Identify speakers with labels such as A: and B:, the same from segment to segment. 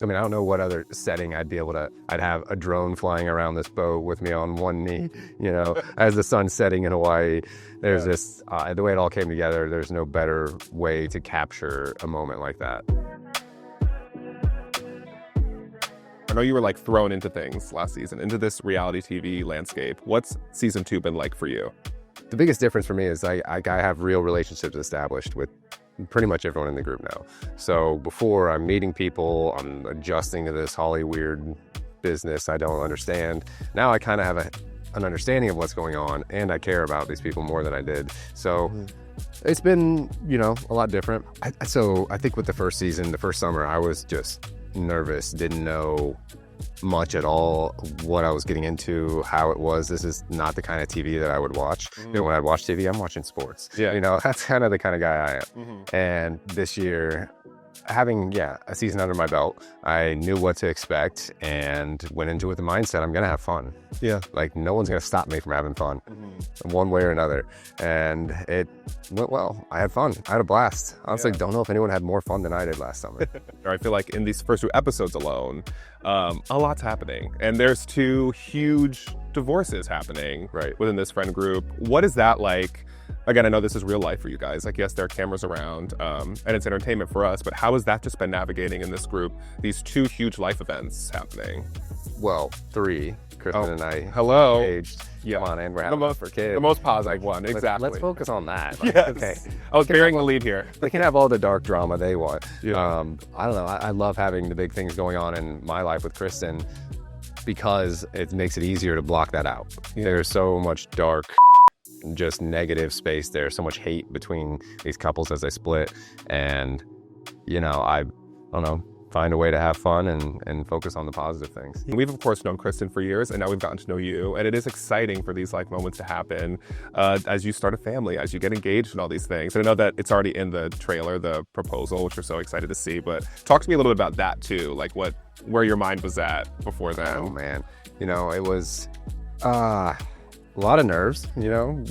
A: I mean, I don't know what other setting I'd be able to, I'd have a drone flying around this boat with me on one knee, as the sun's setting in Hawaii. There's this, the way it all came together, there's no better way to capture a moment like that.
B: I know you were thrown into things last season, into this reality TV landscape. What's season 2 been like for you?
A: The biggest difference for me is I have real relationships established with pretty much everyone in the group now. So before, I'm meeting people, I'm adjusting to this weird business I don't understand. Now I kind of have an understanding of what's going on, and I care about these people more than I did. So it's been, a lot different. So I think with the first season, the first summer, I was just nervous, didn't know much at all what I was getting into, how it was. This is not the kind of TV that I would watch. When I watch TV, I'm watching sports. That's kind of the kind of guy I am. And this year, having a season under my belt, I knew what to expect and went into it with the mindset I'm gonna have fun. No one's gonna stop me from having fun, one way or another. And it went well. I had fun. I had a blast. Honestly, don't know if anyone had more fun than I did last summer.
B: I feel like in these first 2 episodes alone, a lot's happening, and there's 2 huge divorces happening within this friend group. What is that like? Again, I know this is real life for you guys. Yes, there are cameras around, and it's entertainment for us, but how has that just been navigating in this group, these 2 huge life events happening?
A: Well, 3. Kristen and I engaged.
B: Come
A: on, and we're having fun for kids.
B: The most positive one, exactly.
A: Let's focus on that.
B: Yes.
A: Okay.
B: I was bearing the lead here.
A: They can have all the dark drama they want. I don't know. I love having the big things going on in my life with Kristen because it makes it easier to block that out. There's so much dark, just negative space there, so much hate between these couples as they split. And, I don't know, find a way to have fun and focus on the positive things.
B: We've, of course, known Kristen for years, and now we've gotten to know you. And it is exciting for these moments to happen as you start a family, as you get engaged and all these things. And I know that it's already in the trailer, the proposal, which we're so excited to see. But talk to me a little bit about that, too, where your mind was at before then.
A: Oh, man. It was a lot of nerves,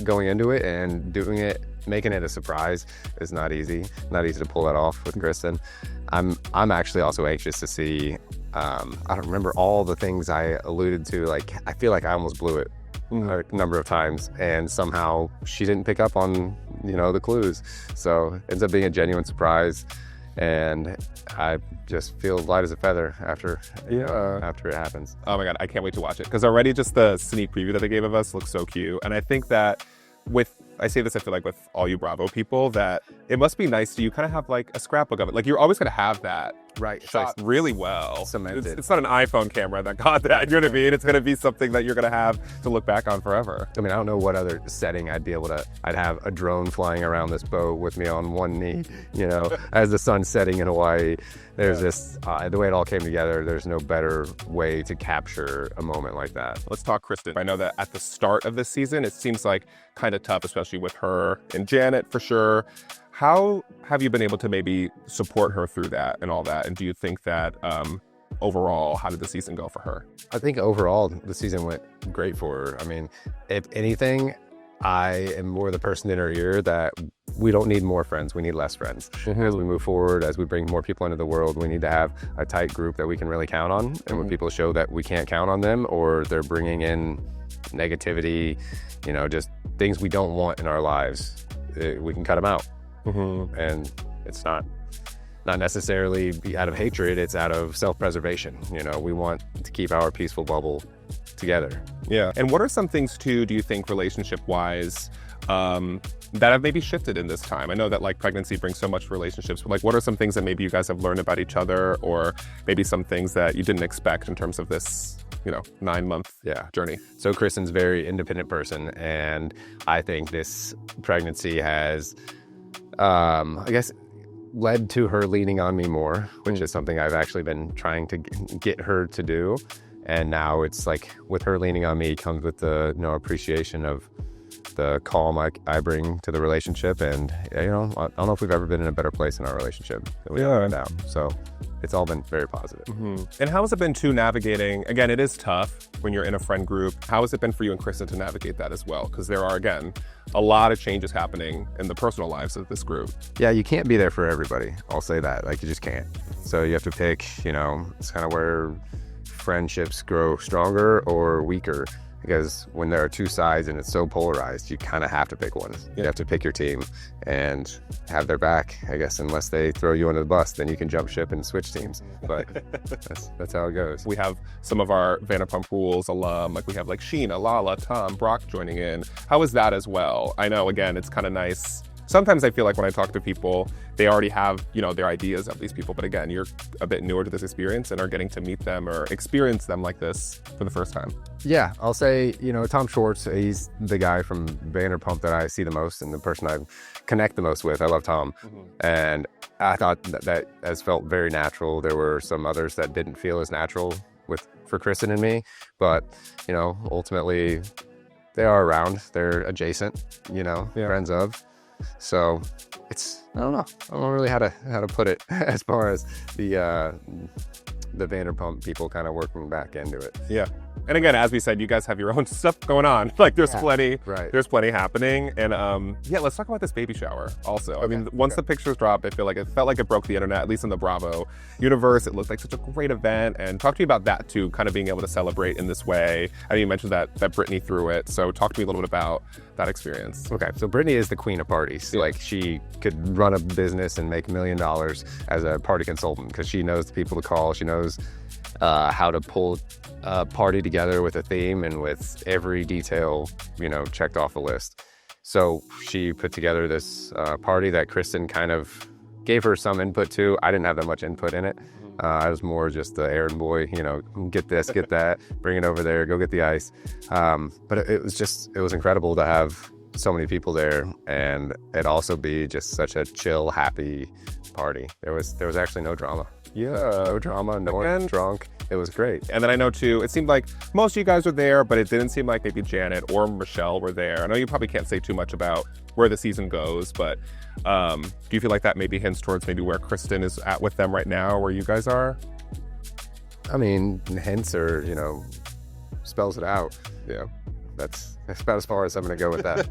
A: going into it and doing it. Making it a surprise is not easy. Not easy to pull that off with Kristen. I'm actually also anxious to see. I don't remember all the things I alluded to. I feel like I almost blew it a number of times, and somehow she didn't pick up on the clues. So it ends up being a genuine surprise, and I just feel light as a feather after it happens.
B: Oh my God, I can't wait to watch it, because already just the sneak preview that they gave of us looks so cute. And I think that I say this, I feel like with all you Bravo people, that it must be nice to you kind of have a scrapbook of it. You're always going to have that shot really well.
A: Cemented.
B: It's not an iPhone camera that got that, you know what I mean? It's going to be something that you're going to have to look back on forever.
A: I mean, I don't know what other setting I'd be able to, I'd have a drone flying around this boat with me on one knee, as the sun's setting in Hawaii. There's this, the way it all came together, there's no better way to capture a moment like that.
B: Let's talk Kristen. I know that at the start of this season, it seems kind of tough, especially with her and Janet for sure. How have you been able to maybe support her through that and all that? And do you think that overall, how did the season go for her?
A: I think overall, the season went great for her. I mean, if anything, I am more the person in her ear that we don't need more friends, we need less friends. As we move forward, as we bring more people into the world, we need to have a tight group that we can really count on. And when people show that we can't count on them, or they're bringing in negativity, just things we don't want in our lives, we can cut them out. And it's not necessarily out of hatred, it's out of self-preservation. We want to keep our peaceful bubble together.
B: Yeah. And what are some things too, do you think, relationship-wise, that have maybe shifted in this time? I know that pregnancy brings so much to relationships, but what are some things that maybe you guys have learned about each other, or maybe some things that you didn't expect in terms of this 9-month journey?
A: So Kristen's a very independent person, and I think this pregnancy has, I guess, led to her leaning on me more, which is something I've actually been trying to get her to do. And now it's with her leaning on me comes with the appreciation of the calm I bring to the relationship. And I don't know if we've ever been in a better place in our relationship than we are right now. So it's all been very positive.
B: And how has it been to navigating, again, it is tough when you're in a friend group. How has it been for you and Kristen to navigate that as well? Because there are, again, a lot of changes happening in the personal lives of this group.
A: Yeah, you can't be there for everybody. I'll say that. Like, you just can't. So you have to pick, you know, it's kind of where friendships grow stronger or weaker. Because when there are two sides and it's so polarized, you kind of have to pick one. You have to pick your team and have their back, I guess, unless they throw you under the bus, then you can jump ship and switch teams. But that's how it goes.
B: We have some of our Vanderpump Rules alum, like we have like Sheena, Lala, Tom, Brock joining in. How is that as well? I know, again, it's kind of nice. Sometimes I feel like when I talk to people, they already have, you know, their ideas of these people. But again, you're a bit newer to this experience and are getting to meet them or experience them like this for the first time.
A: Yeah, I'll say, you know, Tom Schwartz, he's the guy from Vanderpump that I see the most and the person I connect the most with. I love Tom. And I thought that has felt very natural. There were some others that didn't feel as natural for Kristen and me. But, you know, ultimately, they are around. They're adjacent, you know, friends of. So it's, I don't know. I don't know really how to put it as far as the Vanderpump people kind of working back into it.
B: Yeah. And again, as we said, you guys have your own stuff going on. Like there's plenty happening. And let's talk about this baby shower also. Okay. I mean, once the pictures dropped, it felt like it broke the internet, at least in the Bravo universe. It looked like such a great event. And talk to me about that too, kind of being able to celebrate in this way. I mean, you mentioned that Brittany threw it. So talk to me a little bit about that experience.
A: Okay, so Brittany is the queen of parties. Like, she could run a business and make $1 million as a party consultant because she knows the people to call. She knows how to pull a party together with a theme and with every detail, you know, checked off the list. So she put together this party that Kristen kind of gave her some input to. I didn't have that much input in it. I was more just the errand boy, you know, get this, get that, bring it over there, go get the ice. But it was incredible to have so many people there and it also be just such a chill, happy party. There was actually no drama. No drama, no one drunk. It was great.
B: And then I know too, it seemed like most of you guys were there, but it didn't seem like maybe Janet or Michelle were there. I know you probably can't say too much about where the season goes, but do you feel like that maybe hints towards maybe where Kristen is at with them right now, where you guys are?
A: I mean, hints or, you know, spells it out. Yeah, that's about as far as I'm going to go with that.